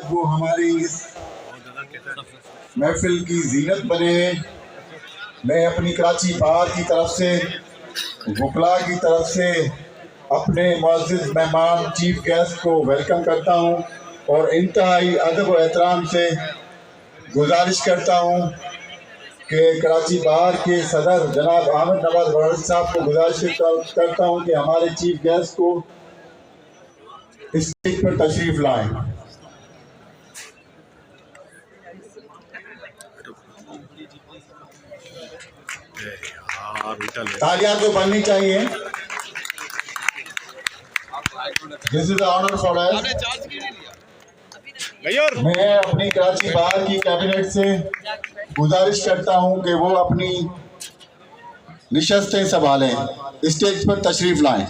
वो हमारी इस महफिल की जीनत बने हैं। मैं अपनी कराची बार की तरफ से, वकला की तरफ से अपने मुअज़्ज़िज़ मेहमान चीफ गेस्ट को वेलकम करता हूँ और इंतहाई अदब व एहतराम से गुजारिश करता हूँ कि कराची बार के सदर जनाब अहमद नवाज वरद साहब को गुजारिश करता हूँ कि हमारे चीफ गेस्ट को स्टेज पर तशरीफ लाएं। तालियां तो बननी चाहिए। This is honour for us. मैं अपनी कराची बार की कैबिनेट से गुजारिश करता हूं कि वो अपनी निशस्तें संभालें, स्टेज पर तशरीफ लाएं।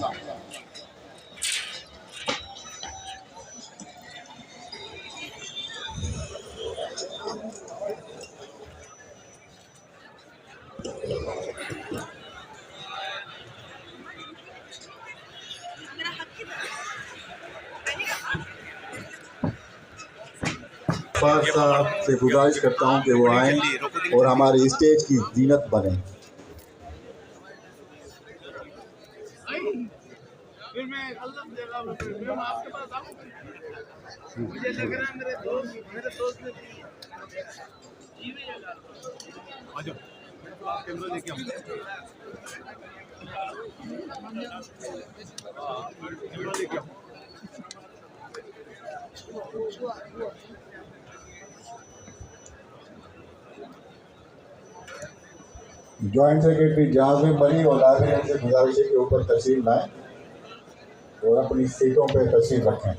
साहब से गुजारिश करता हूं कि वो आएं और हमारे स्टेज की जीनत बने। ज्वाइंट सेक्रेटरी जाज़िम बनी और लाइब्रेरियन से गुजारिश है कि ऊपर तशरीफ लाएं और अपनी सीटों पर तशरीफ रखें।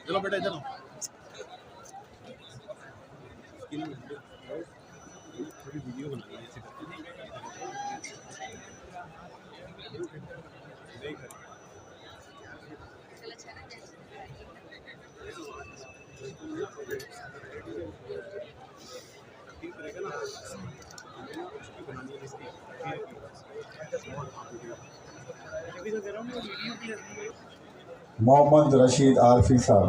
चलो बेटा इधर थोड़ी वीडियो बनानी है ऐसे मोहम्मद रशीद आरफी साहब।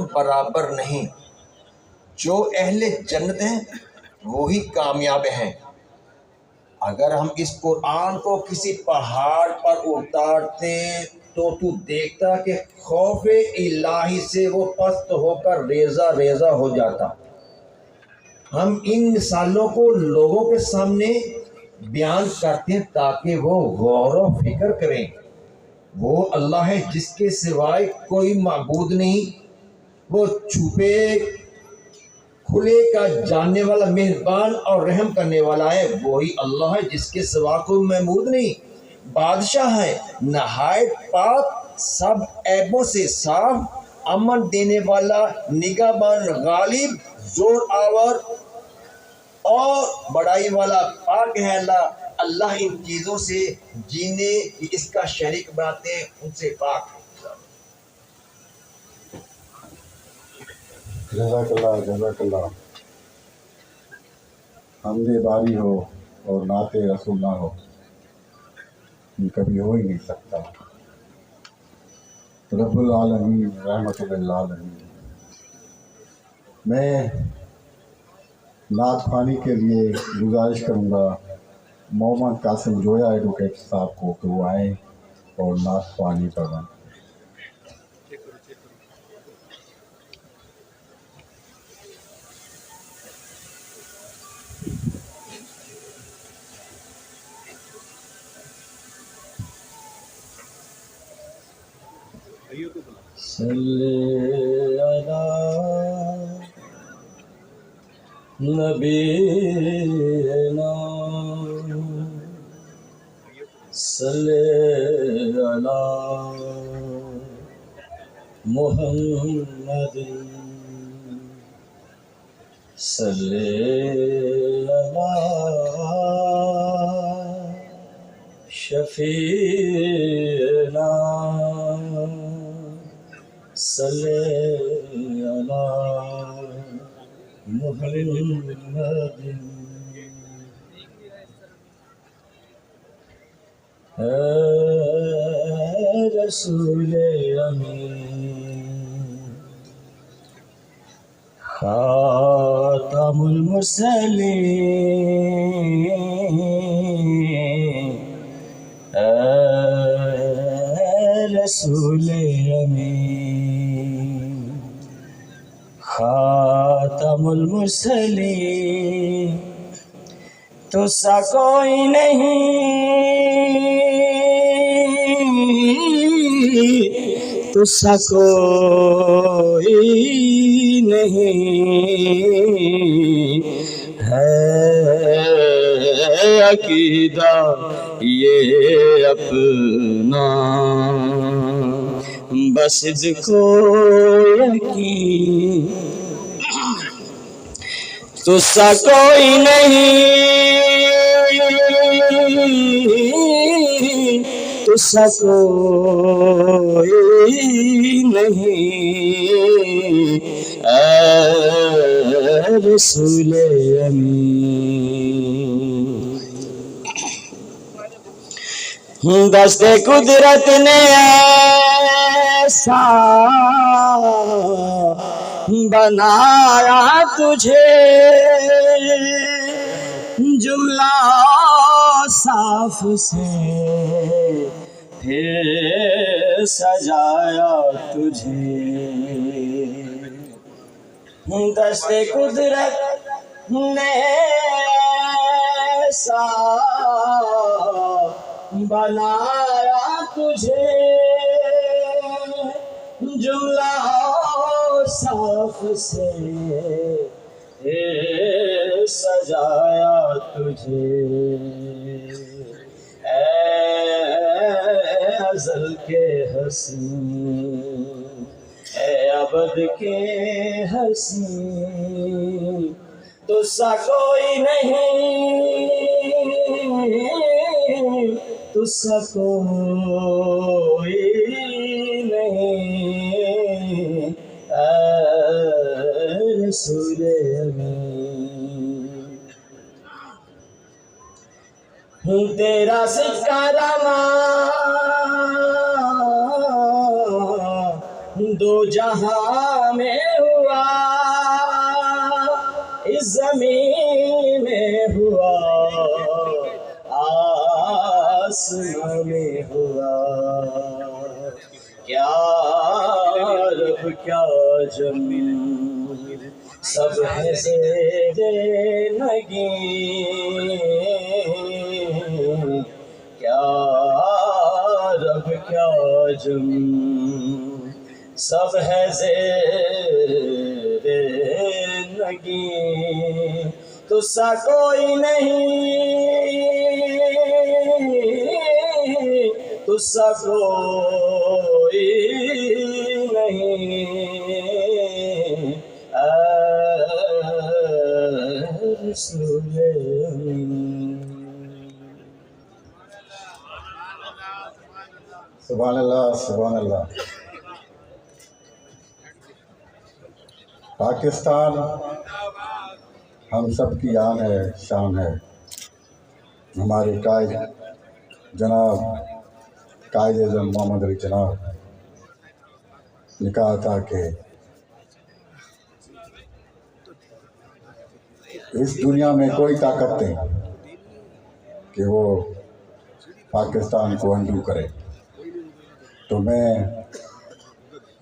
हम बराबर नहीं। जो अहले जन्नत हैं वही कामयाब हैं। अगर हम इस कुरान को किसी पहाड़ पर उतारते तो तू देखता कि खौफे इलाही से वो पस्त होकर रेजा रेजा हो जाता। हम इन मिसालों को लोगों के सामने बयान करते हैं ताकि वो गौर व फिक्र करें। वो अल्लाह है जिसके सिवाय कोई माबूद नहीं। वो छुपे खुले का जानने वाला, मेहरबान और रहम करने वाला है। वही अल्लाह है जिसके सिवा कोई महमूद नहीं। बादशाह है नहायत पाक, सब ऐबों से साफ, अमन देने वाला, निगाहबान, गालिब, जोर आवर और बड़ाई वाला। पाक है अल्लाह। अल्लाह इन चीजों से जीने इसका शरीक बनाते हैं, उनसे पाक है। जज़ाकल्लाह जज़ाकल्लाह। हमदे बारी हो और नाते रसूल ना हो, ये कभी हो ही नहीं सकता। रब्बुल आलमीन रहमतुल लिल आलमीन। मैं नात ख़वानी के लिए गुजारिश करूँगा मोहम्मद कासिम जोया एडवोकेट साहब को कि वो आएँ और नात ख़वानी पढ़ें। आइए तो बुला। सल्ले अला नबीना सल्ले अला मुहम्मदिन सल्ले अला शफीना सल्ले अला मुहम्मदिन। रसूल अमीन खातमुल मुरसलीन रसूल अमीन खातमुल मुरसलीन। तो सा कोई नहीं, तो सा कोई नहीं है अकीदा ये अपना, बस इसको यकीन। तो सा कोई नहीं, तो सा कोई नहीं रसूल अमीन। दस्ते कुदरत ने ऐसा बनाया तुझे, जुमला साफ से फिर सजाया तुझे। दस्ते कुदरत ने ऐसा बनाया तुझे, जुमला साफ से सजाया तुझे। अज़ल के हसीन अबद के हसीन, तो सा कोई नहीं, तो सा कोई नहीं रसूल अमीन। तेरा सिक्का रमा दो जहां में हुआ, इस जमीन में हुआ, आसमां में हुआ। क्या रब क्या जमीन, सब है ज़ेरे नगीं। क्या रब क्या जमीन, सब है ज़ेरे नगीं। तुझसा कोई नहीं, तुझसा कोई नहीं, रसूल अमीन। सुभान अल्लाह, सुभान अल्लाह। पाकिस्तान हम सब की आन है, शान है। हमारे कायद जनाब कायद-ए-आज़म मोहम्मद अली जनाब ने कहा था कि इस दुनिया में कोई ताकत नहीं कि वो पाकिस्तान को अंडू करे। तो मैं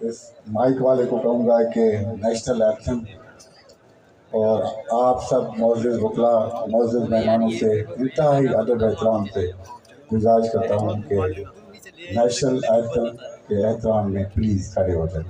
इस माइक वाले को कहूँगा कि नेशनल एंथम और आप सब मौजूद वकला, मौजूद मेहमानों से इंतहाई अदब एहतराम से गुजारिश करता हूँ कि नेशनल एंथम के एहतराम में प्लीज़ खड़े हो जाए।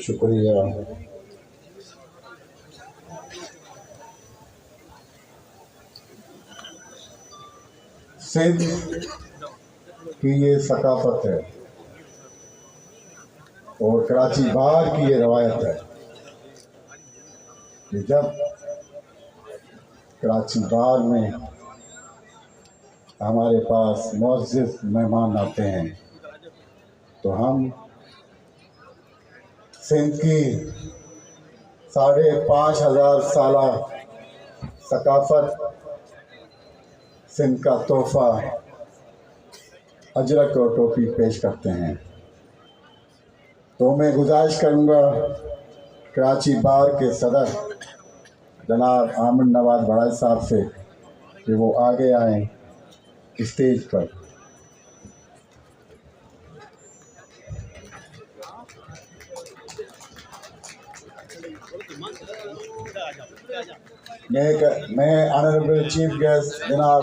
शुक्रिया। सिंध की ये सकाफत है और कराची बार की ये रवायत है कि जब कराची बार में हमारे पास मुअज़्ज़िज़ मेहमान आते हैं तो हम सिंध की 5,500 साला सकाफत, सिंध का तोहफ़ा अजरक और टोपी पेश करते हैं। तो मैं गुजारिश करूँगा कराची बार के सदर जनाब आमिर नवाज बड़ाई साहब से कि वो आगे आएँ स्टेज पर। मैं ऑनरेबल चीफ गेस्ट जनाब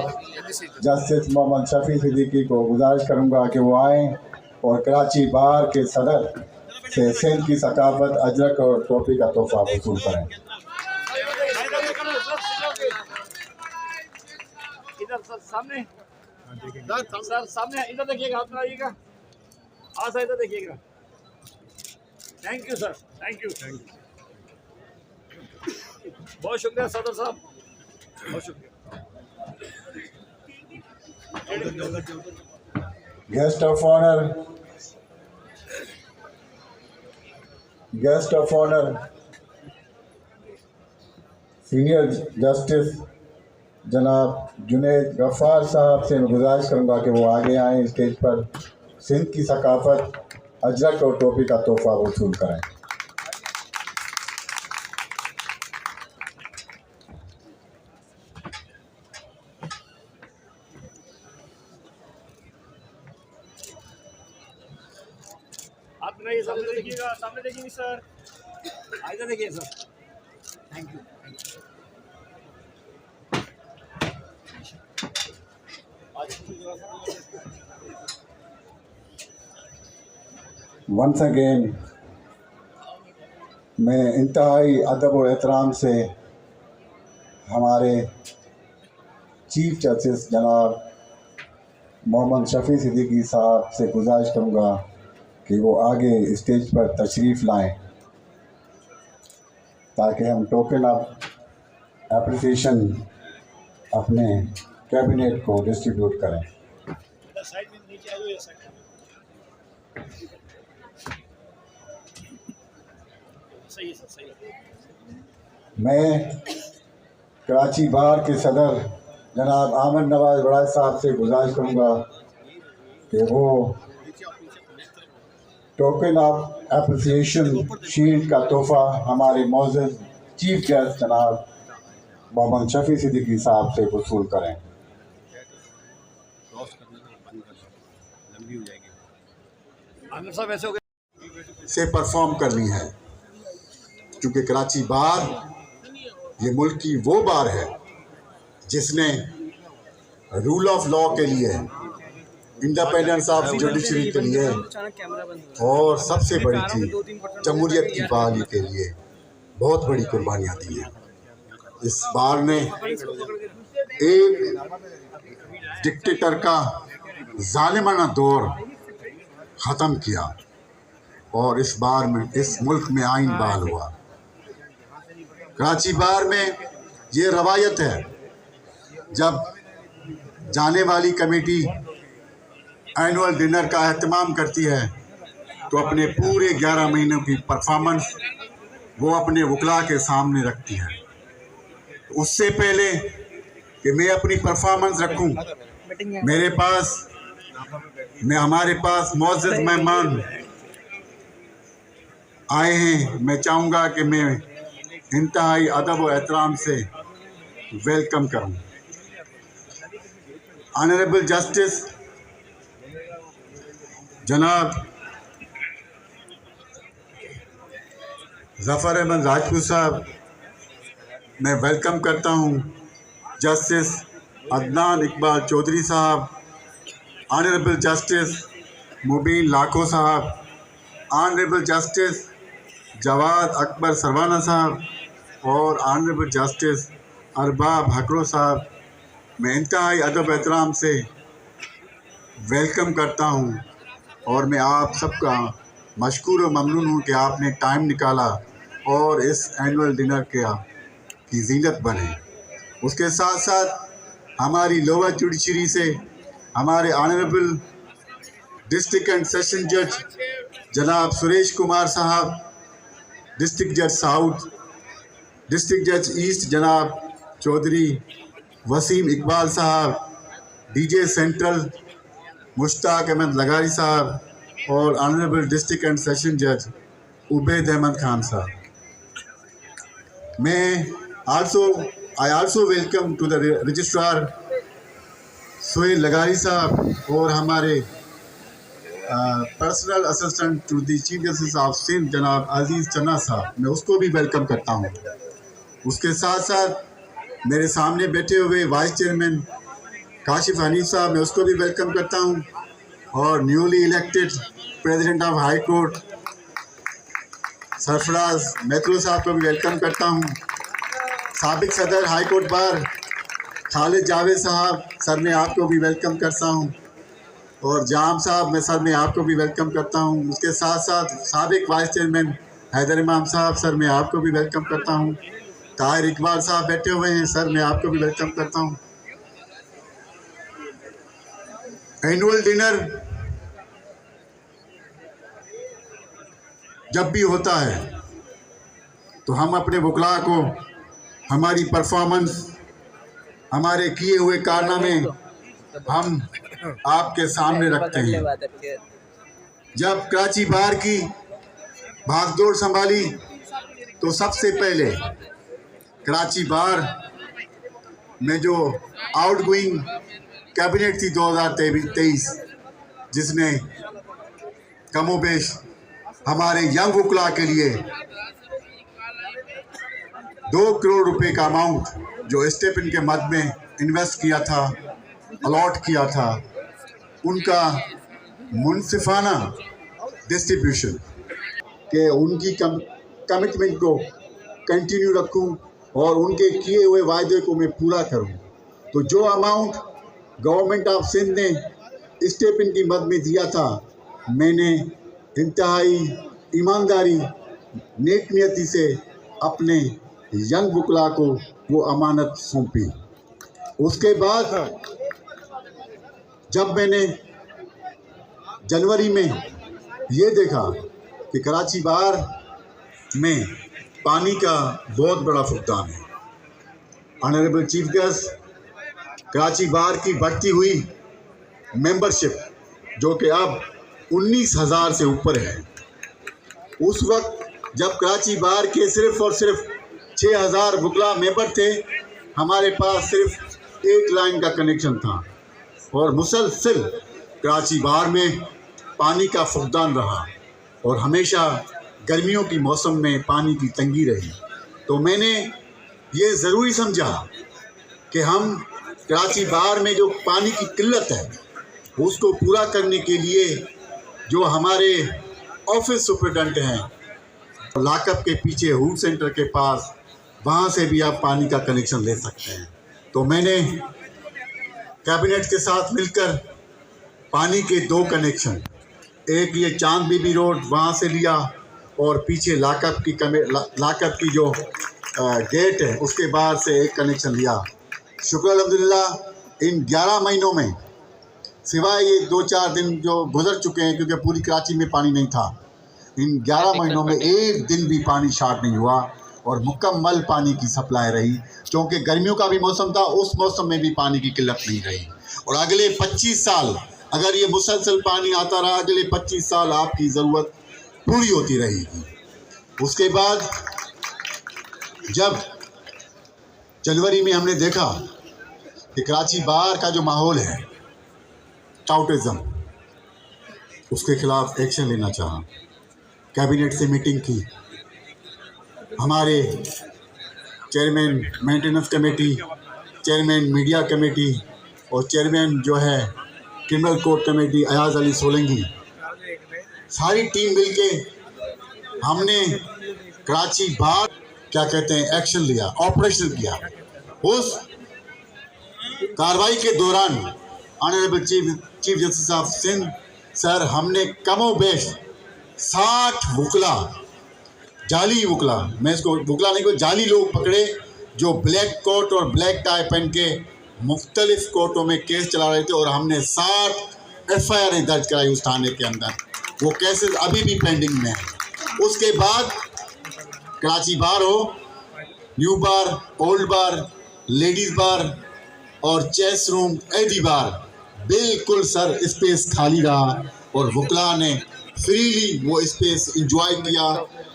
जस्टिस मोहम्मद शफी सिद्दीकी को गुजारिश करूँगा कि वो आएँ और कराची बार के सदर से सिंध की सकाफत अजरक और टोपी का तोहफा वसूल करें। इधर सर सामने, सर सामने इधर देखिएगा, हाथ मिलाइएगा, सर इधर देखिएगा। Thank you sir, thank you, thank you, बहुत शुक्रिया सदर साहब, बहुत शुक्रिया। Guest of honour guest of honour senior justice जनाब जुनैद गफ्फार साहब से मैं गुजारिश करूँगा कि वो आगे आएँ स्टेज पर, सिंध की सकाफत अजरक और टोपी का तोहफा वसूल कराएं। आप नहीं सामने देखिएगा, सामने देखिए सर, इधर देखिए sir. Thank you. Once again मैं इंतहाई अदब और एहतराम से हमारे चीफ जस्टिस जनाब मोहम्मद शफी सिद्दीकी साहब से गुजारिश करूँगा कि वो आगे स्टेज पर तशरीफ़ लाएं ताकि हम टोकन ऑफ एप्रिसिएशन अपने कैबिनेट को डिस्ट्रीब्यूट करें। साइड में नीचे आ जाओ, साइड सही है सर, सही है। मैं कराची बार के सदर जनाब आमद नवाज बड़ाई साहब से गुजारिश करूँगा कि वो टोकन ऑफ एप्रिसिएशन शील्ड का तोहफा हमारे मौजूद चीफ गेस्ट जनाब मोहम्मद शफी सिद्दीकी साहब से वसूल करें। आमिर साहब ऐसे हो गए से परफॉर्म करनी है, क्योंकि कराची बार ये मुल्क की वो बार है जिसने रूल ऑफ लॉ के लिए, इंडिपेंडेंस ऑफ जुडिशरी के लिए और सबसे बड़ी चीज जमहूरियत की बहाली के लिए बहुत बड़ी कुर्बानियाँ दी हैं। इस बार ने एक डिक्टेटर का जालिमाना दौर ख़त्म किया और इस बार में इस मुल्क में आइन बहाल हुआ। कराची बार में ये रवायत है, जब जाने वाली कमेटी एनुअल डिनर का एहतमाम करती है तो अपने पूरे 11 महीनों की परफॉर्मेंस वो अपने वकला के सामने रखती है। उससे पहले कि मैं अपनी परफॉर्मेंस रखूं, हमारे पास मौजूद मेहमान आए हैं। मैं चाहूँगा कि मैं इंतहाई अदब और एहतराम से वेलकम करूँ। ऑनरेबल जस्टिस जनाब ज़फ़र अहमद राजपूत साहब, मैं वेलकम करता हूँ। जस्टिस अदनान इकबाल चौधरी साहब, ऑनरेबल जस्टिस मुबीन लाखो साहब, ऑनरेबल जस्टिस जवाद अकबर सरवाना साहब और ऑनरेबल जस्टिस अरबाब हकरो साहब, मैं इंतहाई अदब एहतराम से वेलकम करता हूँ और मैं आप सबका मशकूर और ममनून हूँ कि आपने टाइम निकाला और इस एनुअल डिनर की जीनत बने। उसके साथ साथ हमारी लोअर जुडिशरी से हमारे ऑनरेबल डिस्ट्रिक्ट एंड सेशन जज जनाब सुरेश कुमार साहब, डिस्ट्रिक्ट जज साउथ, डिस्ट्रिक्ट जज ईस्ट जनाब चौधरी वसीम इकबाल साहब, डीजे सेंट्रल मुश्ताक अहमद लगारी साहब और ऑनरेबल डिस्ट्रिक्ट एंड सेशन जज उबैद अहमद खान साहब। I also welcome to the registrar Suhail लगारी साहब और हमारे personal assistant to the chief justice of Sindh जनाब अजीज़ चन्ना साहब, मैं उसको भी वेलकम करता हूँ। उसके साथ साथ मेरे सामने बैठे हुए वाइस चेयरमैन काशिफ हनीफ साहब, मैं उसको भी वेलकम करता हूँ और newly elected president of high court Sarfaraz Mathro sahab को भी वेलकम करता हूँ। साबिक सदर high court bar Khalid Javed sahab, sir मैं आपको भी वेलकम करता हूँ और जाम साहब, मैं सर मैं आपको भी वेलकम करता हूँ। उसके साथ साथ साबिक वाइस चेयरमैन हैदर इमाम साहब, सर मैं आपको भी वेलकम करता हूँ। ताहिर इकबाल साहब बैठे हुए हैं, सर मैं आपको भी वेलकम करता हूँ। एनुअल डिनर जब भी होता है तो हम अपने वकला को हमारी परफॉर्मेंस, हमारे किए हुए कारनामे हम आपके सामने रखते हैं। जब कराची बार की भागदौड़ संभाली तो सबसे पहले कराची बार में जो आउटगोइंग कैबिनेट थी 2023, जिसने कमोबेश हमारे यंग वकला के लिए 2 करोड़ रुपए का अमाउंट जो स्टेपन के मद में इन्वेस्ट किया था, अलॉट किया था, उनका मुनसिफाना डिस्ट्रीब्यूशन के उनकी कमिटमेंट को कंटिन्यू रखूं और उनके किए हुए वायदे को मैं पूरा करूं। तो जो अमाउंट गवर्नमेंट ऑफ सिंध ने स्टेपन की मद में दिया था, मैंने इंतहाई ईमानदारी, नेकनियती से अपने यंग वकला को वो अमानत सौंपी। उसके बाद जब मैंने जनवरी में ये देखा कि कराची बार में पानी का बहुत बड़ा फुकदान है, honourable chief guest, Karachi bar की बढ़ती हुई मेंबरशिप जो कि अब 19,000 से ऊपर है, उस वक्त जब कराची बार के सिर्फ और सिर्फ 6,000 वकला मेंबर थे, हमारे पास सिर्फ एक लाइन का कनेक्शन था और मुसलसल कराची बार में पानी का फुकदान रहा और हमेशा गर्मियों की मौसम में पानी की तंगी रही। तो मैंने ये ज़रूरी समझा कि हम कराची बार में जो पानी की किल्लत है उसको पूरा करने के लिए जो हमारे ऑफिस सुपरिटेंडेंट हैं लाकअप के पीछे हूड सेंटर के पास, वहाँ से भी आप पानी का कनेक्शन ले सकते हैं। तो मैंने कैबिनेट के साथ मिलकर पानी के 2 कनेक्शन, एक ये चांद बीबी रोड वहाँ से लिया और पीछे लाकअप की जो गेट है उसके बाहर से एक कनेक्शन लिया। शुक्र अल्हम्दुलिल्लाह इन 11 महीनों में, सिवाय ये 2-4 दिन जो गुजर चुके हैं क्योंकि पूरी कराची में पानी नहीं था, इन 11 महीनों में एक दिन भी पानी शॉर्ट नहीं हुआ और मुकम्मल पानी की सप्लाई रही। क्योंकि गर्मियों का भी मौसम था, उस मौसम में भी पानी की किल्लत नहीं रही। और अगले 25 साल अगर ये मुसलसल पानी आता रहा, अगले 25 साल आपकी ज़रूरत पूरी होती रहेगी। उसके बाद जब जनवरी में हमने देखा कि कराची बार का जो माहौल है, टाउटिज़म, उसके खिलाफ एक्शन लेना चाहा, कैबिनेट से मीटिंग की, हमारे chairman maintenance committee, chairman media committee और चेयरमैन जो है criminal court committee Ayaz Ali Solangi, सारी टीम मिलके हमने कराची बार क्या कहते हैं एक्शन लिया, ऑपरेशन किया। उस कार्रवाई के दौरान honourable chief justice of Sindh sir, हमने कमोबेश 60 वकला, जाली वकला, मैं इसको वकला नहीं को जाली लोग पकड़े जो ब्लैक कोट और ब्लैक टाई पहन के मुख्तलिफ कोर्टों में केस चला रहे थे और हमने 60 FIR दर्ज कराई उस थाने के अंदर। वो केसेस अभी भी पेंडिंग में है। उसके बाद कराची बार हो, न्यू बार, ओल्ड बार, लेडीज़ बार और चेस रूम, एडी बार, बिल्कुल सर स्पेस खाली रहा और वकला ने फ्रीली वो स्पेस इंजॉय किया।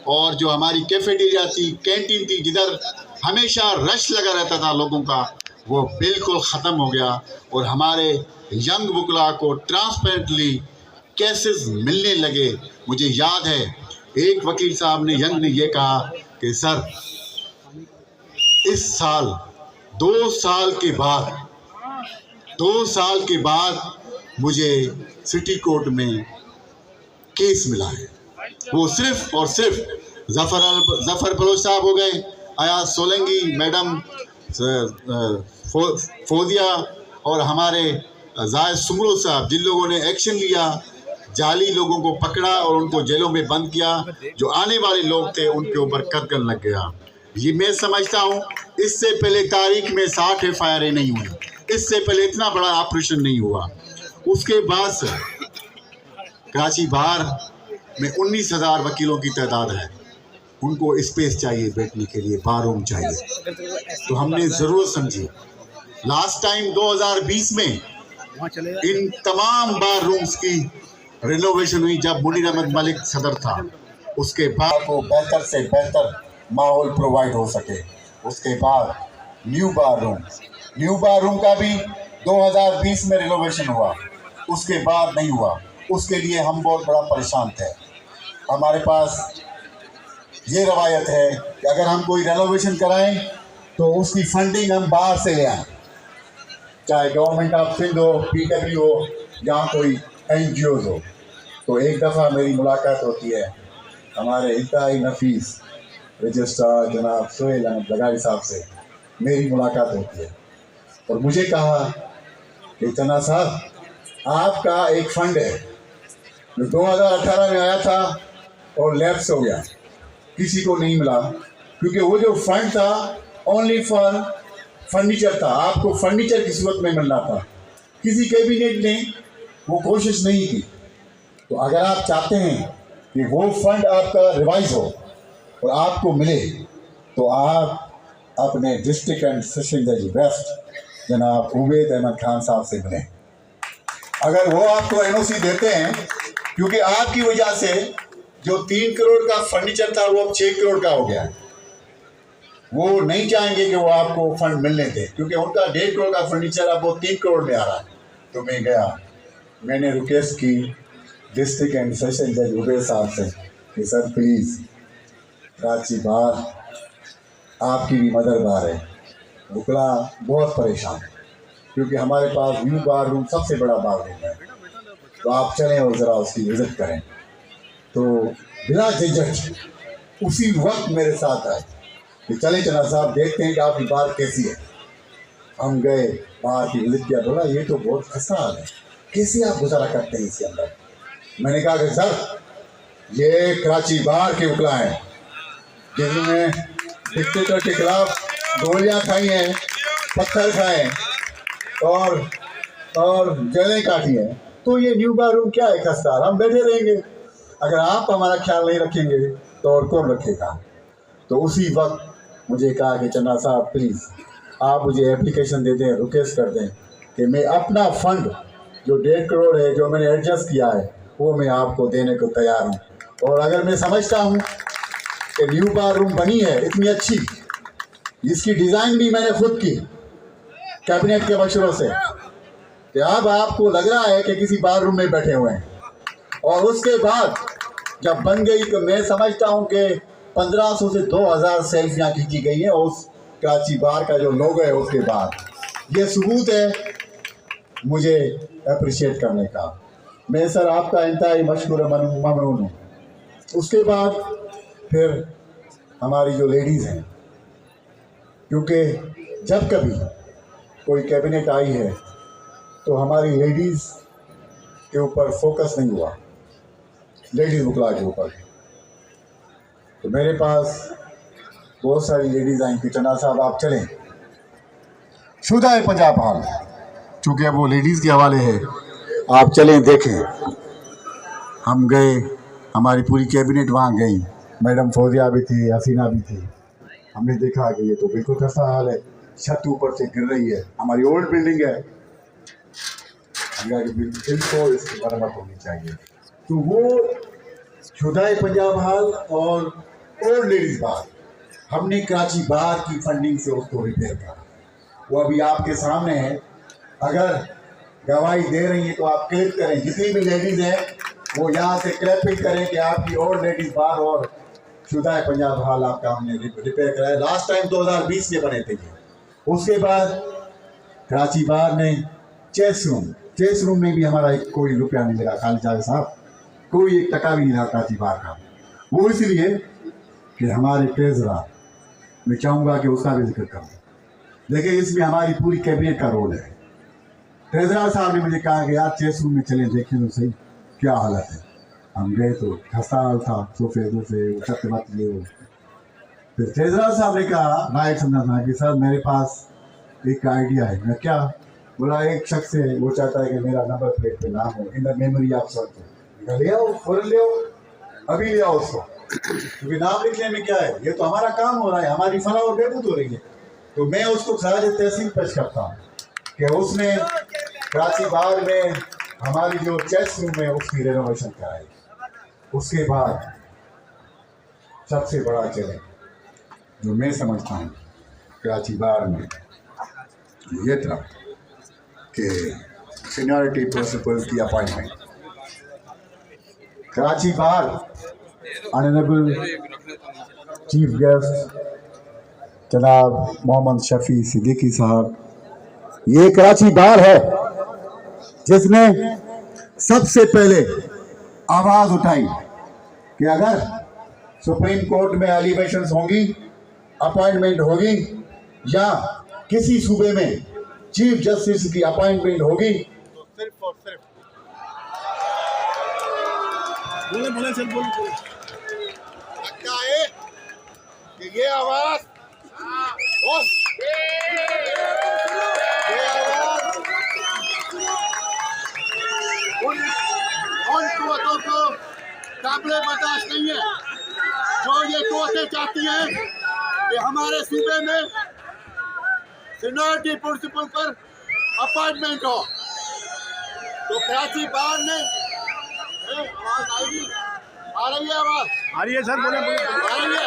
और जो हमारी कैफेटेरिया थी, कैंटीन थी, जिधर हमेशा रश लगा रहता था लोगों का, वो बिल्कुल ख़त्म हो गया और हमारे यंग वकला को ट्रांसपेरेंटली केसेस मिलने लगे। मुझे याद है एक वकील साहब ने, यंग ने ये कहा कि सर इस साल 2 साल के बाद मुझे सिटी कोर्ट में केस मिला है। वो सिर्फ और सिर्फ जफ़र बलोच साहब हो गए, अयाज सोलंगी मैडम, फौजिया और हमारे जायद सुमरो साहब, जिन लोगों ने एक्शन लिया, जाली लोगों को पकड़ा और उनको जेलों में बंद किया। जो आने वाले लोग थे उनके ऊपर कत्ल लग गया। ये मैं समझता हूँ इससे पहले तारीख में 60 FIR नहीं हुई, इससे पहले इतना बड़ा ऑपरेशन नहीं हुआ। उसके बाद से कराची बार में 19,000 वकीलों की तादाद है, उनको स्पेस चाहिए बैठने के लिए, बार रूम चाहिए। तो हमने ज़रूरत समझी। लास्ट टाइम 2020 में इन तमाम बार रूम्स की रिनोवेशन हुई जब मुनीर अहमद मलिक सदर था। उसके बाद को बेहतर से बेहतर माहौल प्रोवाइड हो सके। उसके बाद न्यू बार रूम का भी 2020 में रिनोवेशन हुआ, उसके बाद नहीं हुआ। उसके लिए हम बहुत बड़ा परेशान थे। हमारे पास ये रवायत है कि अगर हम कोई रेनोवेशन कराएं तो उसकी फंडिंग हम बाहर से ले आएं, चाहे गवर्नमेंट ऑफ सिंध हो, PW हो या कोई NGOs हो। तो एक दफ़ा मेरी मुलाकात होती है हमारे इंतहाई नफीस रजिस्ट्रार जनाब सोहेल अहमद लगारी साहब से, मेरी मुलाकात होती है और मुझे कहा कि तना साहब आपका एक फंड है जो 2018 में आया था और लैप्स हो गया, किसी को नहीं मिला, क्योंकि वो जो फंड था ओनली फॉर फर्नीचर था, आपको फर्नीचर की सूरत में मिलना था। किसी कैबिनेट ने वो कोशिश नहीं की। तो अगर आप चाहते हैं कि वो फंड आपका रिवाइज हो और आपको मिले तो आप अपने डिस्ट्रिक्ट एंड सेशन जज वेस्ट जनाब उबैद अहमद खान साहब से मिलें। अगर वो आपको NOC देते हैं, क्योंकि आपकी वजह से जो 3 करोड़ का फर्नीचर था वो अब 6 करोड़ का हो गया है। वो नहीं चाहेंगे कि वो आपको फंड मिलने दें, क्योंकि उनका 1.5 करोड़ का फर्नीचर अब वो 3 करोड़ में आ रहा है। तो मैं गया, मैंने रिक्वेस्ट की डिस्ट्रिक्ट एंड सेशन जज उबैद साहब से कि सर प्लीज़ कराची बार आपकी भी मदर बार है, बुकला बहुत परेशान है, क्योंकि हमारे पास न्यू बार रूम सबसे बड़ा बार रूम है, तो आप चलें और ज़रा उसकी विज़िट करें। तो बिना झिझक उसी वक्त मेरे साथ आए कि चले जना साहब देखते हैं कि आपकी बात कैसी है। हम गए, बाहर की विजिट किया, बोला ये तो बहुत खस्ता हाल है, कैसे आप गुजारा करते हैं इसके अंदर। मैंने कहा कि सर ये कराची बाहर के उकला हैं जिन्होंने डिक्टेटर के खिलाफ गोलियां खाई हैं, पत्थर खाए और जलें काटी हैं। तो ये न्यू बार रूम क्या है खस्ता, हम बैठे रहेंगे, अगर आप हमारा ख्याल नहीं रखेंगे तो और कौन रखेगा। तो उसी वक्त मुझे कहा कि चन्ना साहब प्लीज़ आप मुझे एप्लीकेशन दे दें, रिक्वेस्ट कर दें कि मैं अपना फंड जो 1.5 करोड़ है जो मैंने एडजस्ट किया है वो मैं आपको देने को तैयार हूँ। और अगर मैं समझता हूँ कि न्यू बार रूम बनी है इतनी अच्छी, जिसकी डिज़ाइन भी मैंने खुद की कैबिनेट के मशवरों से, कि अब आपको लग रहा है कि किसी बार रूम में बैठे हुए हैं। और उसके बाद जब बन गई तो मैं समझता हूँ कि 1500 से 2000 सेल्फियाँ खींची गई हैं उस कराची बार का जो लोगो है उसके बाद। ये सबूत है मुझे अप्रिशिएट करने का। मैं सर आपका इंतहाई मशकूर ममनून हूँ। उसके बाद फिर हमारी जो लेडीज़ हैं, क्योंकि जब कभी कोई कैबिनेट आई है तो हमारी लेडीज़ के ऊपर फोकस नहीं हुआ, लेडीज़ वकला के ऊपर। तो मेरे पास बहुत सारी लेडीज़ आई कि चन्ना साहब आप चलें, शुदा है पंजाब हाल, चूँकि अब वो लेडीज़ के हवाले है, आप चलें देखें। हम गए, हमारी पूरी कैबिनेट वहाँ गई, मैडम फौजिया भी थी, हसीना भी थी। हमने देखा कि ये तो बिल्कुल खस्ता हाल है, छत ऊपर से गिर रही है, हमारी ओल्ड बिल्डिंग है, बिल्कुल इसकी मरम्मत होनी चाहिए। तो वो शुदाए पंजाब हाल और ओल्ड लेडीज़ बार, हमने कराची बार की फंडिंग से उसको रिपेयर करा। वो अभी आपके सामने है, अगर गवाही दे रही हैं तो आप क्लिक करें, जितनी भी लेडीज़ हैं वो यहाँ से क्लिक करें कि आपकी ओल्ड लेडीज़ बार और शुदाए पंजाब हाल आपका हमने रिपेयर कराया। लास्ट टाइम 2020 में बने थे। उसके बाद कराची बार ने चेस रूम में भी हमारा कोई रुपया नहीं लगा, खाली जावेद साहब, कोई एक टका भी नहीं लगा कराची बार का। वो इसलिए कि हमारे ट्रेजरर, मैं चाहूँगा कि उसका भी जिक्र करूँ। देखिए इसमें हमारी पूरी कैबिनेट का रोल है। ट्रेजरर साहब ने मुझे कहा कि यार चेस रूम में चले देखें तो सही क्या हालत है। हम गए तो खस्ता हाल था, सोफे छत मत ले। फिर ट्रेजरर साहब ने कहा, राइट समझा था कि सर मेरे पास एक आइडिया है। मैं क्या बोला, एक शख्स है वो चाहता है कि मेरा नंबर प्लेट पे नाम हो, in the memory of something. ले आओ, फौरन ले आओ। अभी ले आओ उसको, क्योंकि नाम लिखने में क्या है, ये तो हमारा काम हो रहा है, हमारी फलाह और बहबूद हो रही है। तो मैं उसको खराज तहसीन पेश करता हूँ कि उसने कराची बार में हमारी जो चेस्ट रूम है उसकी रेनोवेशन कराई। उसके बाद सबसे बड़ा चैलेंज जो मैं समझता हूँ कराची बार में ये था कि सीनियरिटी प्रिंसिपल की अपॉइंटमेंट। कराची बार ऑनरेबल चीफ गेस्ट जनाब मोहम्मद शफी सिद्दीकी साहब, ये कराची बार है जिसने सबसे पहले आवाज उठाई कि अगर सुप्रीम कोर्ट में एलिवेशंस होंगी, अपॉइंटमेंट होगी या किसी सूबे में चीफ जस्टिस की अपॉइंटमेंट होगी तो सिर्फ और सिर्फ बोले सर बोले। लगता है कि ये आवाज उन कुव्वतों को काबिले बर्दाश्त नहीं है जो ये कुव्वतें चाहती हैं कि हमारे सूबे में सीनियरिटी प्रिंसिपल पर अपॉइंटमेंट हो। तो कराची बार ने आवाज आएगी, आ रही है आवाज, आ रही है सर, बोले आ रही है,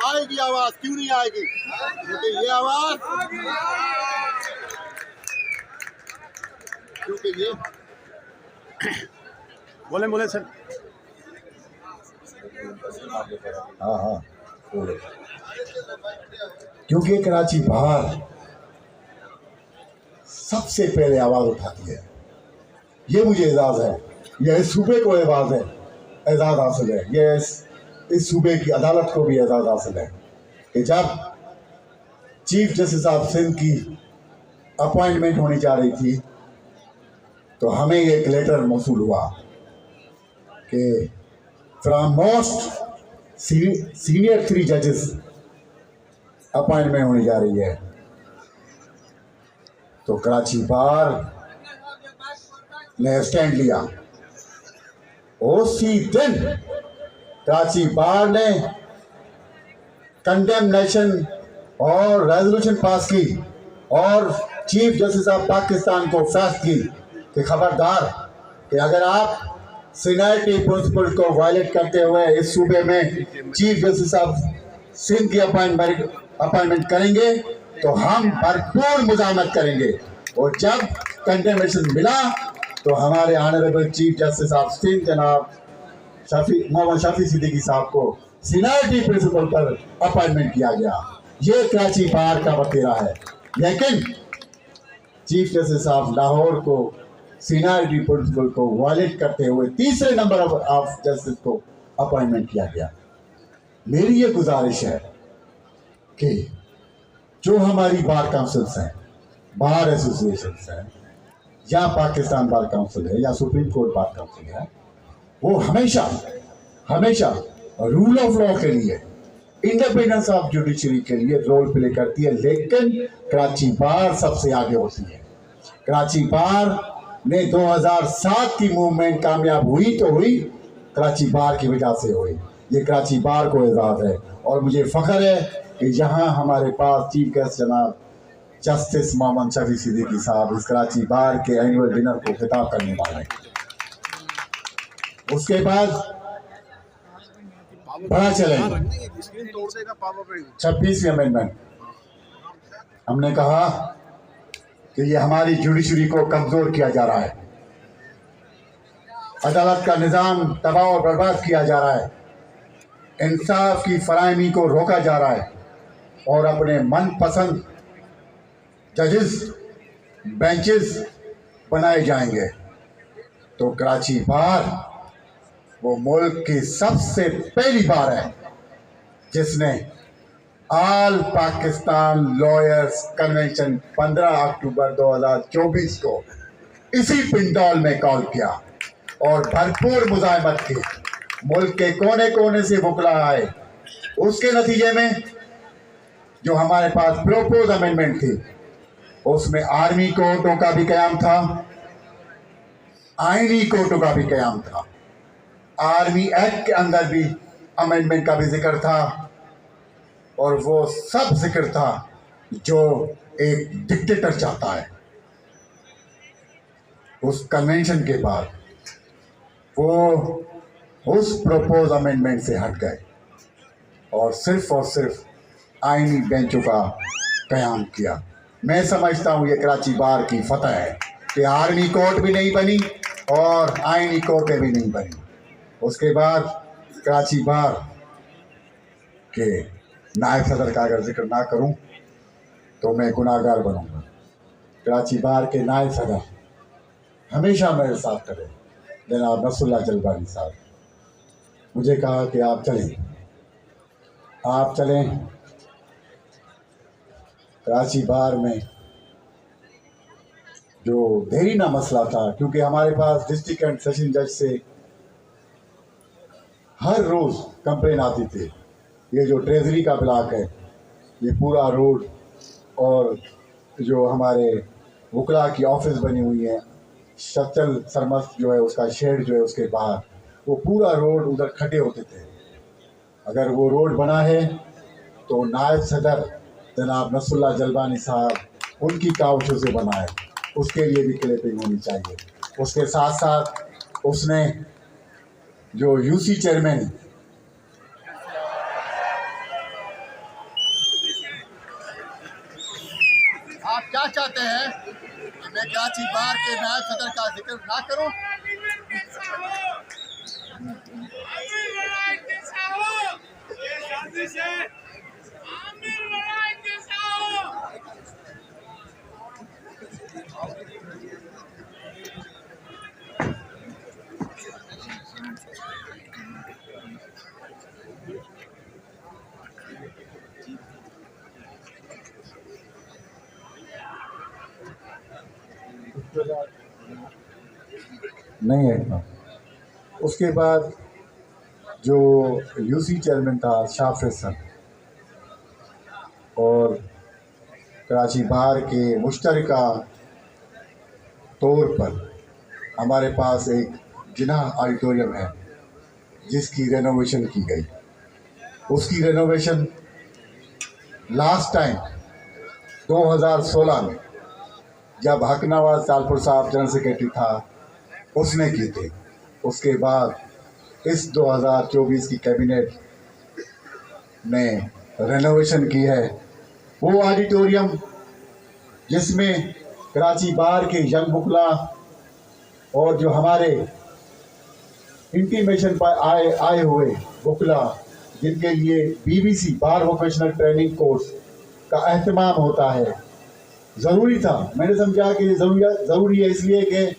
आएगी आवाज, क्यों नहीं आएगी? क्योंकि ये आवाज, क्योंकि ये बोले सर। हाँ क्योंकि कराची बाहर सबसे पहले आवाज उठाती है। ये मुझे एजाज है, यह इस सूबे को एजाज हासिल है, ये इस सूबे की अदालत को भी एजाज हासिल है कि जब चीफ जस्टिस ऑफ सिंध की अपॉइंटमेंट होने जा रही थी तो हमें एक लेटर मौसूल हुआ कि फ्रॉम मोस्ट सीनियर 3 जजेस अपॉइंटमेंट होने जा रही है। तो कराची बार ने स्टैंड लिया। उसी दिन कराची बार ने कंडेमनेशन और रेजोल्यूशन पास की और चीफ जस्टिस ऑफ पाकिस्तान को फैक्ट की कि खबरदार कि अगर आप सीनियरिटी प्रिंसिपल को वायलेट करते हुए इस सूबे में चीफ जस्टिस ऑफ सिंध की अपॉइंटमेंट करेंगे तो हम भरपूर मुजामत करेंगे। और जब कंडेमनेशन मिला तो हमारे honourable chief justice of Sindh जनाब मोहम्मद शफी सिद्दीकी साहब को सीनियरिटी प्रिंसिपल पर अपॉइंटमेंट किया गया। ये कराची बार का वतीरा है। लेकिन चीफ जस्टिस ऑफ लाहौर को सीनियरिटी प्रिंसिपल को वायलेट करते हुए तीसरे नंबर ऑफ जस्टिस को अपॉइंटमेंट किया गया। मेरी ये गुजारिश है कि जो हमारी बार काउंसिल्स हैं, बार एसोसिएशन हैं, या पाकिस्तान बार काउंसिल है या सुप्रीम कोर्ट बार काउंसिल है, वो हमेशा रूल ऑफ लॉ के लिए, इंडिपेंडेंस ऑफ जुडिशरी के लिए रोल प्ले करती है। लेकिन कराची बार सबसे आगे होती है। कराची बार ने 2007 की मूवमेंट कामयाब हुई तो हुई कराची बार की वजह से हुई। ये कराची बार को एजाज है और मुझे फख्र है कि यहाँ हमारे पास चीफ गेस्ट जनाब जस्टिस मोहम्मद शफी सिद्दीकी साहब इस कराची बार के एनुअल डिनर को खिताब करने वाले हैं। उसके बाद बड़ा चैलेंज 26वीं अमेंडमेंट। हमने कहा कि ये हमारी जुडिशरी को कमजोर किया जा रहा है, अदालत का निज़ाम तबाह और बर्बाद किया जा रहा है, इंसाफ की फराहमी को रोका जा रहा है और अपने मनपसंद जजेस बेंचेस बनाए जाएंगे। तो कराची बार वो मुल्क की सबसे पहली बार है जिसने ऑल पाकिस्तान लॉयर्स कन्वेंशन 15 अक्टूबर 2024 को इसी पिंडौल में कॉल किया और भरपूर मुजाहिमत की। मुल्क के कोने कोने से वकला आए। उसके नतीजे में जो हमारे पास प्रोपोज अमेंडमेंट थी उसमें आर्मी कोर्टों का भी क़याम था, आईनी कोर्टों का भी क़याम था। आर्मी एक्ट के अंदर भी अमेंडमेंट का भी जिक्र था, और वो सब जिक्र था जो एक डिक्टेटर चाहता है। उस कन्वेंशन के बाद वो उस प्रपोज अमेंडमेंट से हट गए और सिर्फ आईनी बेंचों का कयाम किया। मैं समझता हूँ ये कराची बार की फतह है कि आर्मी कोर्ट भी नहीं बनी और आईनी कोर्टें भी नहीं बनी। उसके बाद कराची बार के नायब सदर का अगर जिक्र ना करूँ तो मैं गुनाहगार बनूँगा। कराची बार के नायब सदर हमेशा मेरे साथ खड़े, जनाब नसरुल्लाह जलबानी साहब, मुझे कहा कि आप चलें कराची बार में जो देरीना मसला था, क्योंकि हमारे पास डिस्ट्रिक्ट एंड सेशन जज से हर रोज़ कंप्लेन आती थी। ये जो ट्रेजरी का ब्लॉक है, ये पूरा रोड और जो हमारे वकला की ऑफिस बनी हुई है, शचल सरमस्त जो है उसका शेड जो है उसके बाहर, वो पूरा रोड उधर खड्डे होते थे। अगर वो रोड बना है तो नायब सदर जनाब नसरुल्लाह जलबानी साहब उनकी काविशों से बना है, उसके लिए भी क्लिपिंग होनी चाहिए। उसके साथ साथ उसने जो यूसी चेयरमैन आप क्या चाहते हैं कि मैं कराची बार के नायब सदर का जिक्र ना करूं? नहीं है। उसके बाद जो यूसी चेयरमैन था शाह फैसल, और कराची बार के मुश्तरका तौर पर हमारे पास एक जिनाह ऑडिटोरियम है जिसकी रेनोवेशन की गई। उसकी रेनोवेशन लास्ट टाइम 2016 में जब हक नवाज तालपुर साहब जनरल सेक्रेटरी था उसने की थी। उसके बाद इस 2024 की कैबिनेट ने रेनोवेशन की है। वो ऑडिटोरियम जिसमें कराची बार के यंग वकला और जो हमारे इंटीमेशन पर आए हुए वकला जिनके लिए बीबीसी बार वोकेशनल ट्रेनिंग कोर्स का एहतमाम होता है, ज़रूरी था। मैंने समझा कि ये ज़रूरी है इसलिए कि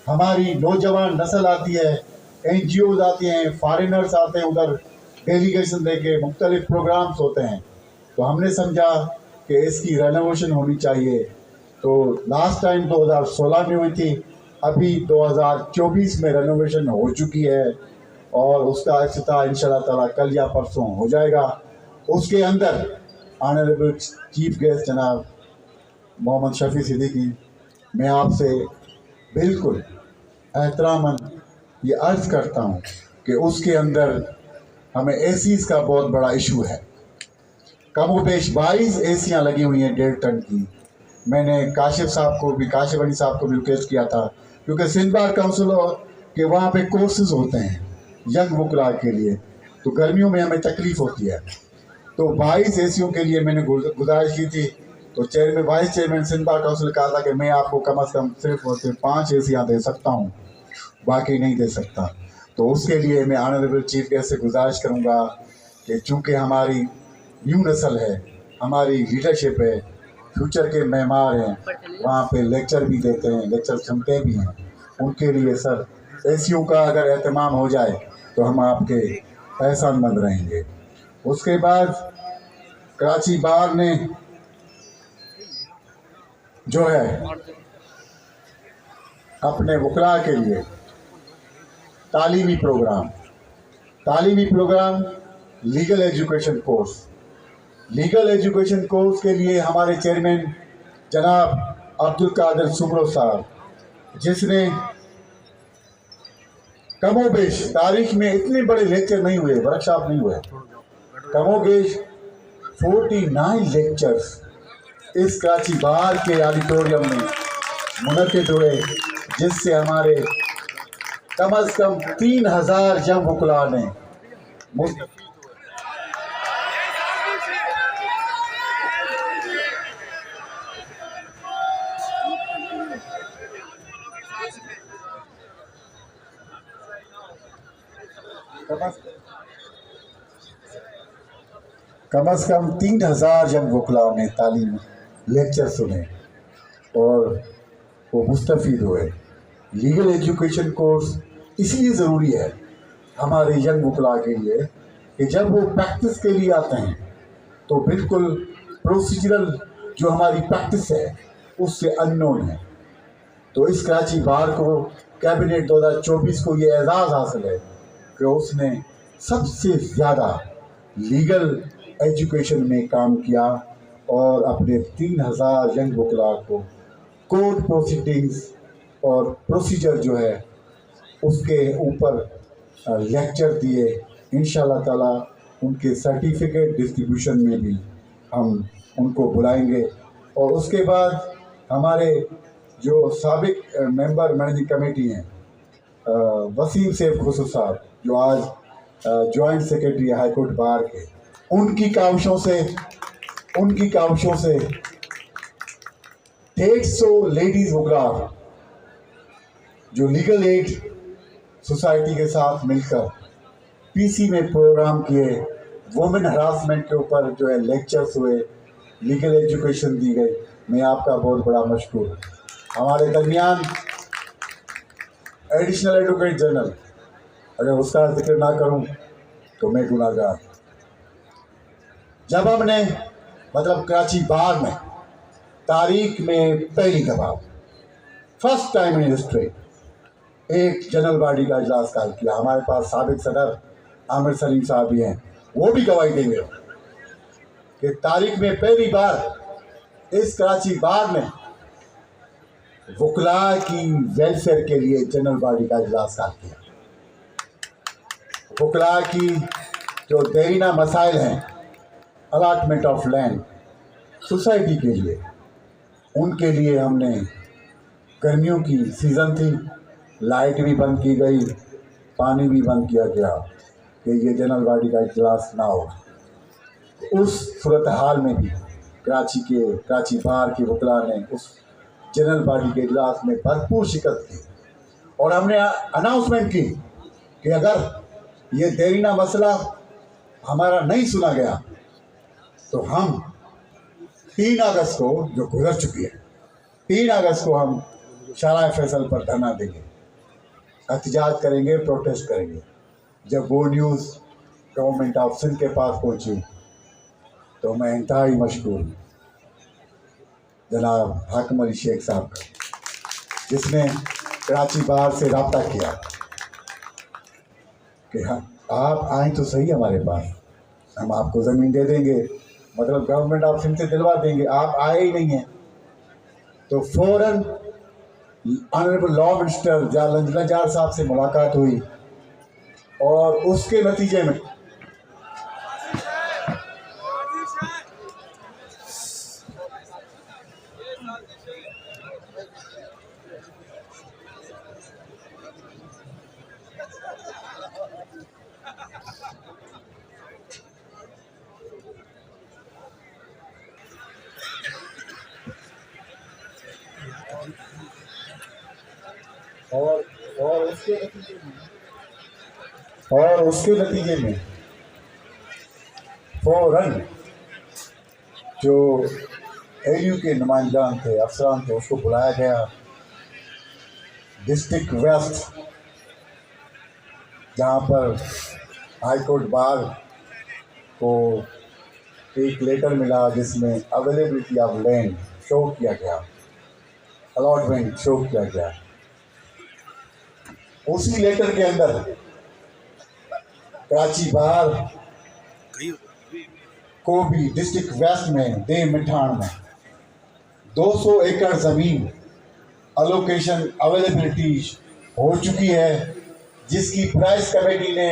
हमारी नौजवान नस्ल आती है, NGOs आती हैं, फॉरेनर्स आते हैं, उधर डेलीगेशन लेके मुख्तलिफ प्रोग्राम्स होते हैं, तो हमने समझा कि इसकी रेनोवेशन होनी चाहिए। तो लास्ट टाइम 2016 में हुई थी, अभी 2024 में रेनोवेशन हो चुकी है और उसका इफ्तिताह इंशाअल्लाह ताला कल या परसों हो जाएगा। उसके अंदर ऑनरेबल चीफ गेस्ट जनाब मोहम्मद शफी सिद्दीकी, मैं आपसे बिल्कुल एहतरामन ये अर्ज़ करता हूँ कि उसके अंदर हमें एसीज़ का बहुत बड़ा इशू है। कमोबेश 22 एसियाँ लगी हुई हैं 1.5 टन की। मैंने काशिफ अली साहब को भी रिक्वेस्ट किया था, क्योंकि सिंध बार काउंसिल के वहाँ पे कोर्सेज होते हैं यंग वकला के लिए, तो गर्मियों में हमें तकलीफ़ होती है। तो 22 एसियों के लिए मैंने गुजारिश की थी, तो vice chairman Sindh bar council ने कहा था कि मैं आपको कम अज़ कम सिर्फ और सिर्फ 5 एसियाँ दे सकता हूँ, बाकी नहीं दे सकता। तो उसके लिए मैं ऑनरेबल चीफ गेस्ट से गुजारिश करूँगा कि चूँकि हमारी न्यू नस्ल है, हमारी लीडरशिप है, फ्यूचर के मेहमान हैं, वहाँ पे लेक्चर भी देते हैं, लेक्चर सुनते भी हैं, उनके लिए सर एसियों का अगर एहतमाम हो जाए तो हम आपके एहसानमंद रहेंगे। उसके बाद कराची बार ने जो है अपने वकला के लिए तालीमी प्रोग्राम लीगल एजुकेशन कोर्स के लिए हमारे चेयरमैन जनाब अब्दुल कादिर सुमरो साहब, जिसने कमोबेश तारीख में इतने बड़े लेक्चर नहीं हुए, वर्कशॉप नहीं हुए। कमोबेश 49 लेक्चर्स इस कराची बार के ऑडिटोरियम में मुनक़िद हुए, जिससे हमारे कम अज़ कम 3000 यंग वकला ने कम अज़ कम 3000 यंग वकलाओं ने तालीम लेक्चर सुने और वो मुस्तफ़ीद हुए। लीगल एजुकेशन कोर्स इसलिए ज़रूरी है हमारे यंग वकला के लिए कि जब वो प्रैक्टिस के लिए आते हैं तो बिल्कुल प्रोसीजरल जो हमारी प्रैक्टिस है उससे अननोन है। तो इस कराची बार को कैबिनेट 2024 को ये एजाज़ हासिल है कि उसने सबसे ज़्यादा लीगल एजुकेशन में काम किया और अपने 3000 यंग वकला को कोर्ट प्रोसीडिंग्स और प्रोसीजर जो है उसके ऊपर लेक्चर दिए। इंशाल्लाह ताला उनके सर्टिफिकेट डिस्ट्रीब्यूशन में भी हम उनको बुलाएंगे। और उसके बाद हमारे जो साबिक मेंबर मैनेजिंग कमेटी हैं वसीम सैफ खुसू साहब, जो आज जॉइंट सेक्रेटरी हाई कोर्ट बार के, उनकी काविशों से 150 लेडीज़ वकला जो लीगल एड सोसाइटी के साथ मिलकर पीसी में प्रोग्राम किए, वुमेन हरासमेंट के ऊपर जो है लेक्चर्स हुए, लीगल एजुकेशन दी गई। मैं आपका बहुत बड़ा मशकूर हूँ। हमारे दरमियान एडिशनल एडवोकेट जनरल, अगर उसका जिक्र ना करूँ तो मैं गुनाहगार। जब हमने मतलब कराची बार में तारीख में पहली दफ़ा फर्स्ट टाइम इन हिस्ट्री एक जनरल बॉडी का इजलास कॉल किया, हमारे पास साबिक सदर आमिर सलीम साहब भी हैं, वो भी गवाही देंगे कि तारीख में पहली बार इस कराची बार में वकला की वेलफेयर के लिए जनरल बॉडी का इजलास कॉल किया। वकला की जो देरीना मसाइल हैं, अलाटमेंट ऑफ लैंड सोसाइटी के लिए, उनके लिए हमने, गर्मियों की सीज़न थी, लाइट भी बंद की गई, पानी भी बंद किया गया कि ये जनरल बॉडी का इजलास ना हो। उस सूरत हाल में भी कराची बार के वकला ने उस जनरल बॉडी के इजलास में भरपूर शिरकत की और हमने अनाउंसमेंट की कि अगर ये देरीना मसला हमारा नहीं सुना गया तो हम 3 अगस्त को, जो गुजर चुकी है, 3 अगस्त को हम शारा फैसल पर धरना देंगे, एहतजाज करेंगे, प्रोटेस्ट करेंगे। जब वो न्यूज़ गवर्नमेंट ऑफ सिंध के पास पहुंची तो मैं इंतहाई मशकूर हूँ जनाब हाकिम अली शेख साहब का, जिसने कराची बार से रब्ता किया कि हाँ आप आए तो सही हमारे पास, हम आपको ज़मीन दे देंगे, मतलब गवर्नमेंट ऑफ सिंध से दिलवा देंगे। आप आए ही नहीं हैं तो फ़ौरन ऑनरेबल लॉ मिनिस्टर नजार साहब से मुलाकात हुई और उसके नतीजे में और उसके नतीजे में फ़ौरन जो एयू के नुमाइंदान थे, अफसरान थे, उसको बुलाया गया डिस्ट्रिक्ट वेस्ट, जहाँ पर हाई कोर्ट बार को एक लेटर मिला जिसमें अवेलेबिलिटी ऑफ लैंड शो किया गया, अलॉटमेंट शो किया गया। उसी लेटर के अंदर कराची बार को भी डिस्ट्रिक्ट वेस्ट में दे मिठान में 200 एकड़ ज़मीन अलोकेशन अवेलेबिलिटी हो चुकी है, जिसकी प्राइस कमेटी ने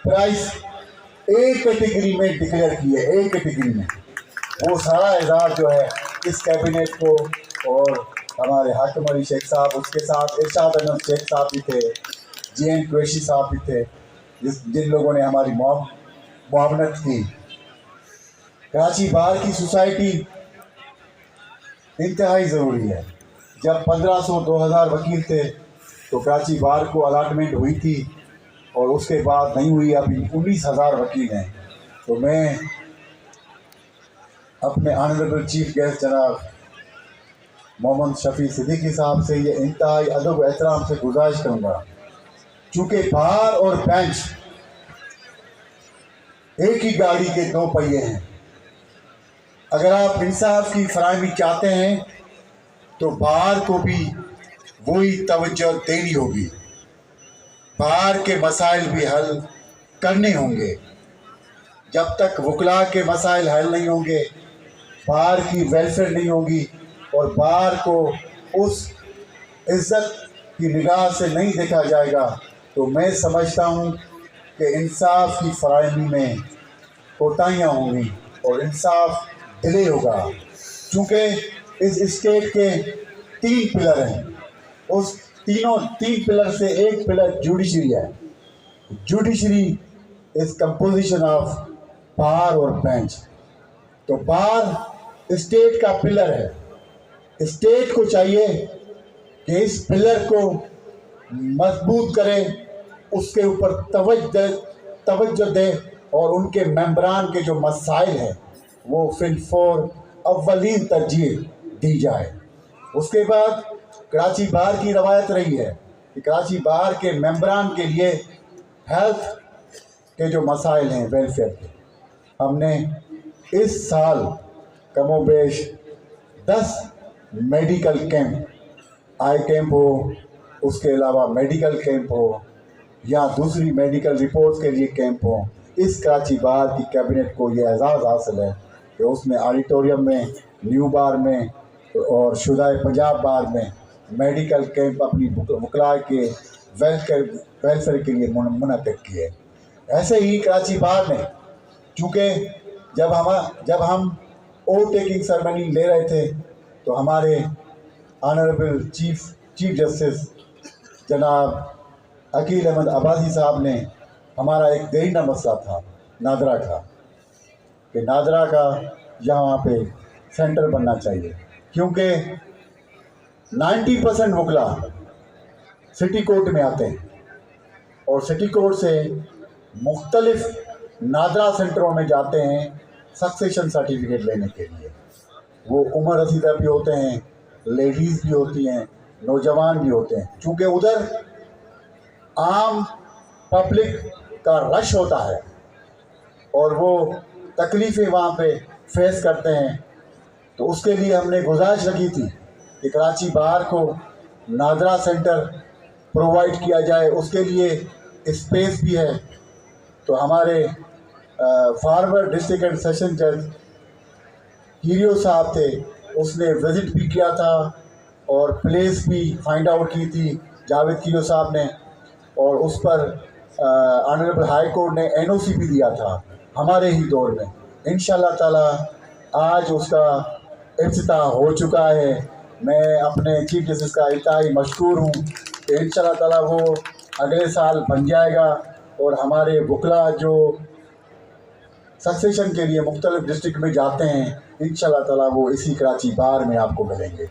प्राइस ए कैटेगरी में डिक्लेयर की है, ए कैटेगरी में। वो सारा एजाज़ जो है इस कैबिनेट को, और हमारे हाकिम अली शेख साहब, उसके साथ इरशाद अहमद शेख साहब भी थे, JN कुरैशी साहब भी थे, जिन लोगों ने हमारी मुआवनत की। कराची बार की सोसाइटी इंतहाई ज़रूरी है। जब 1500-2000 वकील थे तो कराची बार को अलाटमेंट हुई थी, और उसके बाद नहीं हुई। अभी 19,000 वकील हैं। तो मैं अपने ऑनरेबल चीफ गेस्ट जनाब मोहम्मद शफी सिद्दीकी साहब से ये इंतहाई अदब व एहतराम से गुजारिश करूँगा, चूँकि बार और बेंच एक ही गाड़ी के दो पहिए हैं। अगर आप इंसाफ की फराहमी चाहते हैं तो बार को भी वही तवज्जो देनी होगी, बार के मसाइल भी हल करने होंगे। जब तक वकला के मसाइल हल नहीं होंगे, बार की वेलफेयर नहीं होगी, और बार को उस इज़्ज़त की निगाह से नहीं देखा जाएगा, तो मैं समझता हूँ कि इंसाफ की फराहमी में कोताहियाँ होंगी और इंसाफ डिले होगा। चूँकि इस स्टेट के 3 पिलर हैं, उस तीन पिलर से एक पिलर जुडिशरी है। जुडिशरी इज कंपोजिशन ऑफ बार और बेंच। तो बार स्टेट का पिलर है। स्टेट को चाहिए कि इस पिलर को मजबूत करे, उसके ऊपर तवज्जो दे, और उनके मेंबरान के जो मसाइल हैं वो फिलफोर अव्वलीन तरजीह दी जाए। उसके बाद कराची बार की रवायत रही है कि कराची बार के मेंबरान के लिए हेल्थ के जो मसाइल हैं, वेलफेयर के, हमने इस साल कमोबेश 10 मेडिकल कैंप, आई कैंप हो, उसके अलावा मेडिकल कैंप हो, या दूसरी मेडिकल रिपोर्ट्स के लिए कैंप हो, इस कराची बार की कैबिनेट को ये एजाज़ हासिल है कि उसने ऑडिटोरियम में, न्यू बार में और शुदाए पंजाब बार में मेडिकल कैंप अपनी वकला के वेलफेयर के लिए मुनक़िद किए। ऐसे ही कराची बार में, चूँकि जब हम ओथ टेकिंग सेरेमनी ले रहे थे तो हमारे ऑनरेबल चीफ जस्टिस जनाब अकील अहमद अब्बासी साहब ने, हमारा एक देरीना मसला था नादरा का, कि नादरा का यहाँ पे सेंटर बनना चाहिए, क्योंकि 90% वकला सिटी कोर्ट में आते हैं और सिटी कोर्ट से मुख्तलिफ नादरा सेंटरों में जाते हैं सक्सेशन सर्टिफिकेट लेने के लिए। वो उम्र रसीदा भी होते हैं, लेडीज़ भी होती हैं, नौजवान भी होते हैं। चूँकि उधर आम पब्लिक का रश होता है और वो तकलीफ़ें वहाँ पे फेस करते हैं, तो उसके लिए हमने गुजारिश रखी थी कि कराची बार को नादरा सेंटर प्रोवाइड किया जाए। उसके लिए स्पेस भी है। तो हमारे फॉरवर्ड डिस्ट्रिक्ट एंड सेशन जज हीरियो साहब थे, उसने विज़िट भी किया था और प्लेस भी फाइंड आउट की थी जावेद हीरियो साहब ने, और उस पर ऑनरेबल हाई कोर्ट ने NOC भी दिया था हमारे ही दौर में। इंशाल्लाह ताला आज उसका इफ्तिताह हो चुका है। मैं अपने चीफ जस्टिस का इंतहाई मशकूर हूँ कि इंशाल्लाह ताला वो अगले साल बन जाएगा, और हमारे वकला जो सक्सेशन के लिए मुख्तलिफ डिस्ट्रिक्ट में जाते हैं, इंशाल्लाह ताला वो इसी कराची बार में आपको मिलेंगे।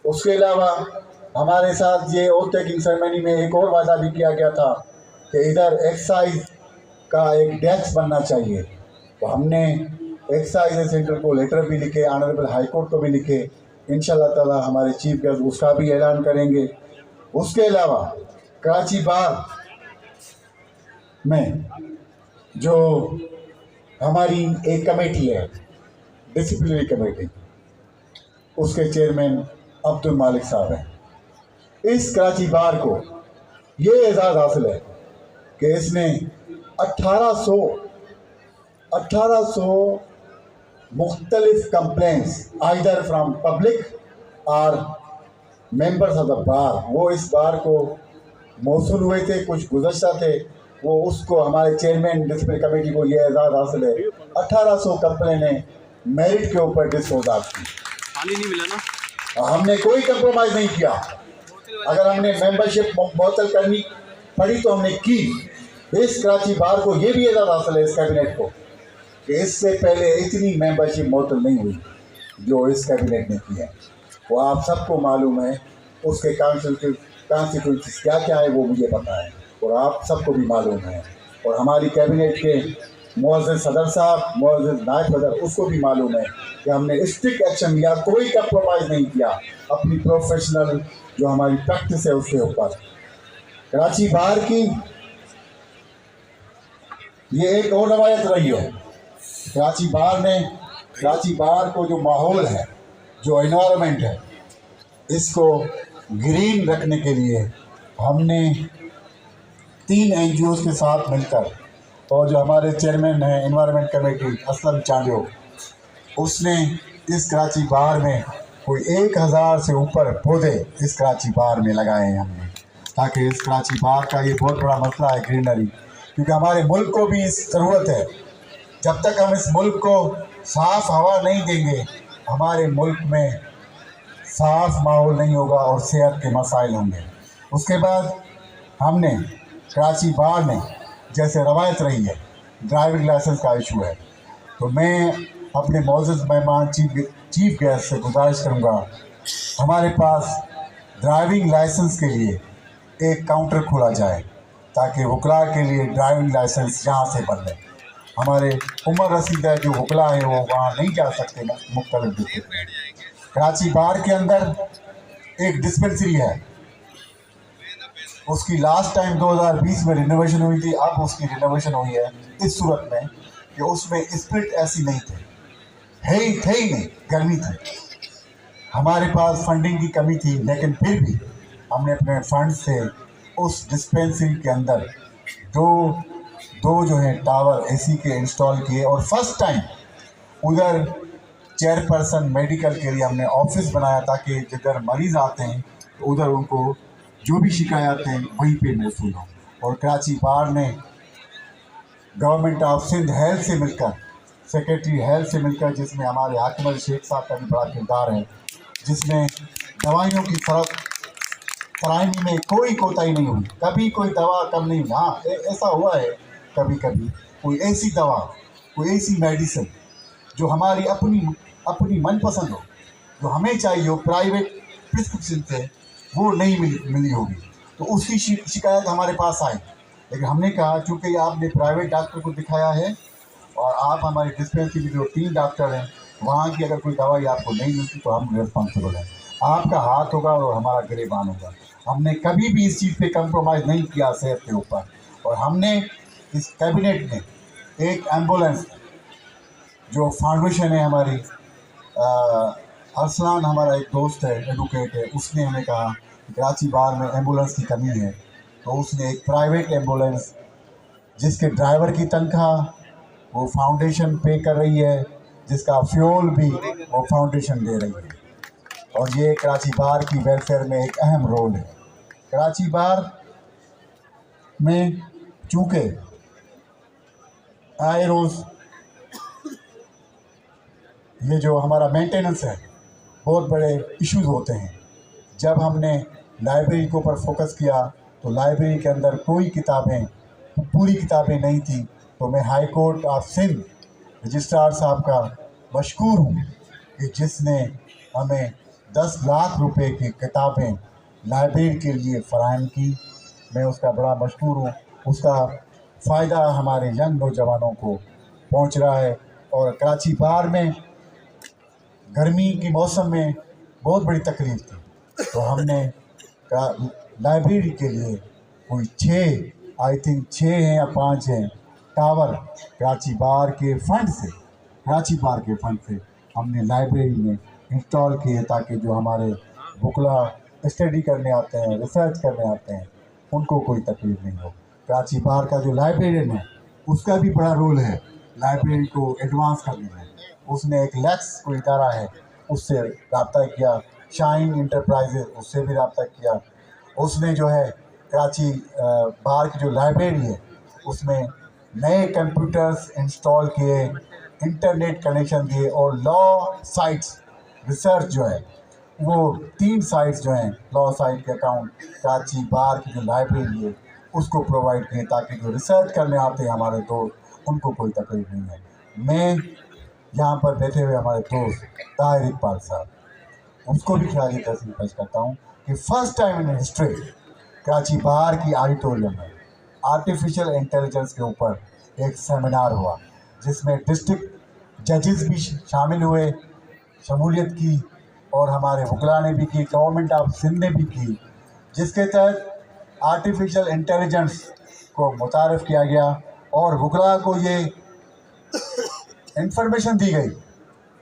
उसके अलावा हमारे साथ ये ओथ टेकिंग सेरेमनी में एक और वादा भी किया गया था कि इधर एक्साइज का एक डेस्क बनना चाहिए। तो हमने एक्साइज सेंटर को लेटर भी लिखे, ऑनरेबल हाई कोर्ट को भी लिखे। इंशाल्लाह ताला हमारे चीफ गेस्ट उसका भी ऐलान करेंगे। उसके अलावा कराची बार में जो हमारी एक कमेटी है, डिसिप्लिनरी कमेटी, उसके चेयरमैन अब्दुल मालिक साहब हैं। इस कराची बार को ये एजाज़ हासिल है कि इसने 1800 मुख्तलिफ कंप्लेंट्स आइदर फ्राम पब्लिक और मेंबर्स ऑफ द बार, वो इस बार को मौसूल हुए थे, कुछ गुज़श्ता थे, वो उसको हमारे चेयरमैन डिस्प्ले कमेटी को ये एजाज़ हासिल है। 1800 कंप्लेनें मेरिट के ऊपर डिस्पोज की। पानी नहीं मिला ना, हमने कोई कंप्रोमाइज़ नहीं किया। अगर हमने मेंबरशिप मुअत्तल करनी पड़ी तो हमने की। इस कराची बार को ये भी एजाज़ हासिल है इस कैबिनेट को कि इससे पहले इतनी मेंबरशिप मुअत्तल नहीं हुई जो इस कैबिनेट ने की है। वो आप सबको मालूम है, उसके कॉन्स्टिट्यूंसीज क्या क्या है वो मुझे पता है और आप सबको भी मालूम है। और हमारी कैबिनेट के मुअज़्ज़िज़ सदर साहब, मुअज़्ज़िज़ नायब सदर, उसको भी मालूम है कि हमने स्ट्रिक्ट एक्शन लिया, कोई कंप्रोमाइज़ नहीं किया अपनी प्रोफेशनल जो हमारी प्रैक्टिस है उसके ऊपर। कराची बार की ये एक और रवायत रही है। कराची बार को जो माहौल है, जो एनवायरनमेंट है, इसको ग्रीन रखने के लिए हमने 3 NGOs के साथ मिलकर, और जो हमारे चेयरमैन हैं एनवायरनमेंट कमेटी असलम चांडियो, उसने इस कराची बार में कोई 1000 से ऊपर पौधे इस कराची बार में लगाए हैं हमने, ताकि इस कराची बार का ये बहुत बड़ा मसला है ग्रीनरी, क्योंकि हमारे मुल्क को भी इस ज़रूरत है। जब तक हम इस मुल्क को साफ़ हवा नहीं देंगे, हमारे मुल्क में साफ़ माहौल नहीं होगा और सेहत के मसाइल होंगे। उसके बाद हमने कराची बार में जैसे रवायत रही है, ड्राइविंग लाइसेंस का इशू है, तो मैं अपने मौजूद मेहमान चीफ गेस्ट से गुजारिश करूँगा, हमारे पास ड्राइविंग लाइसेंस के लिए एक काउंटर खोला जाए ताकि वकला के लिए ड्राइविंग लाइसेंस यहाँ से बन जाए। हमारे उम्र रसीदा जो वकला है वो वहाँ नहीं जा सकते मुख्तलिफ डिस्ट्रिक्ट में। कराची बार के अंदर एक डिस्पेंसरी है, उसकी लास्ट टाइम 2020 में रिनोवेशन हुई थी। अब उसकी रिनोवेशन हुई है इस सूरत में कि उसमें स्पिरिट ऐसी नहीं थे ही नहीं, गर्मी थी, हमारे पास फंडिंग की कमी थी, लेकिन फिर भी हमने अपने फंड से उस डिस्पेंसरी के अंदर दो जो है टावर AC के इंस्टॉल किए, और फर्स्ट टाइम उधर चेयरपर्सन मेडिकल के लिए हमने ऑफिस बनाया ताकि जिधर मरीज़ आते हैं तो उधर उनको जो भी शिकायत हैं वहीं पे मौसूल हो। और कराची बार ने गवर्नमेंट ऑफ सिंध हेल्थ से मिलकर, सेक्रेटरी हेल्थ से मिलकर, जिसमें हमारे हाकिम अली शेख साहब का भी बड़ा किरदार है, जिसमें दवाइयों की फराहमी में कोई कोताही नहीं हुई, कभी कोई दवा कम नहीं हुई। हाँ, ऐसा हुआ है कभी कभी कोई ऐसी दवा, कोई ऐसी मेडिसिन जो हमारी अपनी मनपसंद हो, जो हमें चाहिए हो, प्राइवेट प्रिस्क्रिप्शन से वो नहीं मिली होगी, तो उसकी शिकायत हमारे पास आई। लेकिन हमने कहा चूँकि आपने प्राइवेट डॉक्टर को दिखाया है और आप हमारी डिस्पेंसरी में जो 3 डॉक्टर हैं वहाँ की अगर कोई दवाई आपको नहीं मिलती तो हम रिस्पॉन्सिबल हैं, आपका हाथ होगा और हमारा गिरेबान होगा। हमने कभी भी इस चीज़ पे कंप्रोमाइज़ नहीं किया सेहत के ऊपर। और हमने इस कैबिनेट में एक एम्बुलेंस जो फाउंडेशन है हमारी, अरसलान हमारा एक दोस्त है, एडवोकेट है, उसने हमें कहा कराची बार में एम्बुलेंस की कमी है, तो उसने एक प्राइवेट एम्बुलेंस जिसके ड्राइवर की तनख्वाह वो फाउंडेशन पे कर रही है, जिसका फ्यूल भी वो फाउंडेशन दे रही है, और ये कराची बार की वेलफेयर में एक अहम रोल है। कराची बार में चूँकि आए रोज़ ये जो हमारा मेंटेनेंस है बहुत बड़े इश्यूज होते हैं। जब हमने लाइब्रेरी के ऊपर फोकस किया तो लाइब्रेरी के अंदर कोई किताबें, पूरी किताबें नहीं थी, तो मैं high court of Sindh registrar साहब का मशकूर हूँ कि जिसने हमें 10 लाख रुपए की किताबें लाइब्रेरी के लिए फराहम की। मैं उसका बड़ा मशकूर हूँ। उसका फ़ायदा हमारे यंग नौजवानों को पहुँच रहा है। और कराची बार में गर्मी के मौसम में बहुत बड़ी तकलीफ़ थी, तो हमने लाइब्रेरी के लिए कोई 6 हैं या 5 हैं टावर कराची बार के फंड से हमने लाइब्रेरी में इंस्टॉल किए, ताकि जो हमारे बुकला स्टडी करने आते हैं, रिसर्च करने आते हैं, उनको कोई तकलीफ़ नहीं हो। कराची बार का जो लाइब्रेरियन है उसका भी बड़ा रोल है लाइब्रेरी को एडवांस करने में। उसने एक लैक्स कोई इदारा है उससे रब्ता किया, शाइन इंटरप्राइजेज उससे भी रब्ता किया। उसने जो है कराची बार की जो लाइब्रेरी है उसमें नए कंप्यूटर्स इंस्टॉल किए, इंटरनेट कनेक्शन दिए और लॉ साइट्स रिसर्च जो है वो 3 साइट्स जो हैं लॉ साइट के अकाउंट कराची बार की जो लाइब्रेरी है उसको प्रोवाइड किए ताकि जो रिसर्च करने आते हैं हमारे दोस्त उनको कोई तकलीफ नहीं है। मैं यहाँ पर बैठे हुए हमारे दोस्त ताहिर इकबाल साहब उसको भी ख्याली तहसील पेश करता हूँ कि first time in history Karachi bar की ऑडिटोरियम में आर्टिफिशियल इंटेलिजेंस के ऊपर एक सेमिनार हुआ जिसमें डिस्ट्रिक्ट जजेस भी शामिल हुए, शमूलियत की और हमारे वकला ने भी की, गवर्नमेंट ऑफ सिंध ने भी की, जिसके तहत आर्टिफिशियल इंटेलिजेंस को मुतारफ़ किया गया और वकला को ये इंफॉर्मेशन दी गई,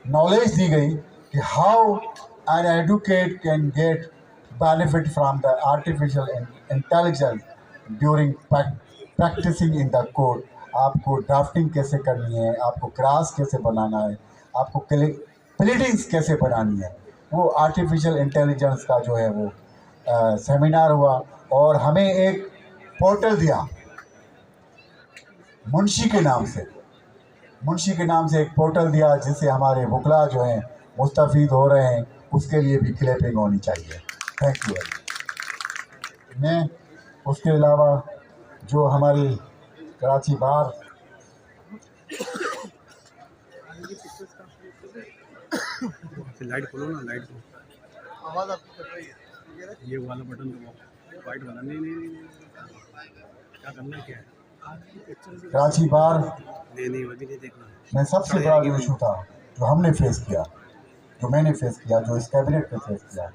नॉलेज दी गई कि how an advocate can get benefit from the artificial intelligence during practicing in the court. आपको ड्राफ्टिंग कैसे करनी है, आपको ग्रास कैसे बनाना है, आपको प्लीडिंग्स कैसे बनानी है, वो आर्टिफिशियल इंटेलिजेंस का जो है वो सेमिनार हुआ। और हमें एक पोर्टल दिया मुंशी के नाम से एक पोर्टल दिया जिससे हमारे वकला जो हैं मुस्तफ़ीद हो रहे हैं, उसके लिए भी क्लैपिंग होनी चाहिए। Thank you. मैं उसके अलावा जो हमारी कराची बार लाइट खोलो ना, लाइट को आवाज़ आपकी कट रही है। ये वाला बटन दबाओ, वाइट वाला। नहीं क्या करना क्या है? कराची बार नहीं अभी नहीं देखना। में सबसे बड़ा जो इशू था जो हमने फेस किया, जो मैंने फेस किया, जो इस कैबिनेट ने फेस किया,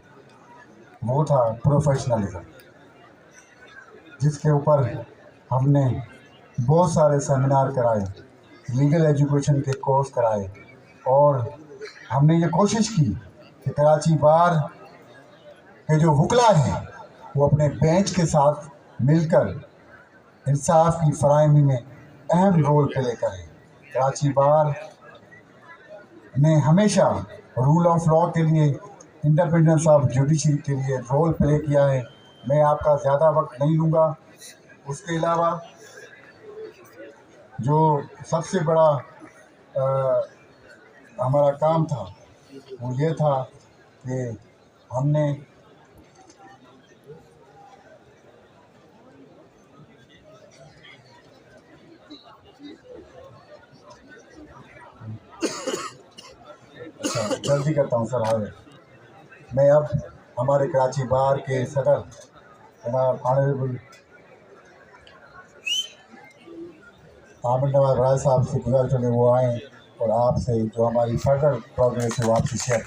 वो था प्रोफेशनलिज्म, जिसके ऊपर हमने बहुत सारे सेमिनार कराए, लीगल एजुकेशन के कोर्स कराए और हमने ये कोशिश की कि कराची बार के जो वकला हैं वो अपने बेंच के साथ मिलकर इंसाफ की फराहमी में अहम रोल प्ले करें। कराची बार ने हमेशा रूल ऑफ लॉ के लिए, इंडिपेंडेंस ऑफ जुडिशरी के लिए रोल प्ले किया है। मैं आपका ज़्यादा वक्त नहीं लूँगा। उसके अलावा जो सबसे बड़ा हमारा काम था वो ये था कि हमने जल्दी करता हूँ सर। हाल मैं अब हमारे कराची बार के सदर जनाब ऑनरेबल आमिर नवाज राय साहब से गुजारिश है वो आएँ और आपसे जो हमारी फर्दर प्रोग्रेस है वो आपसे शेयर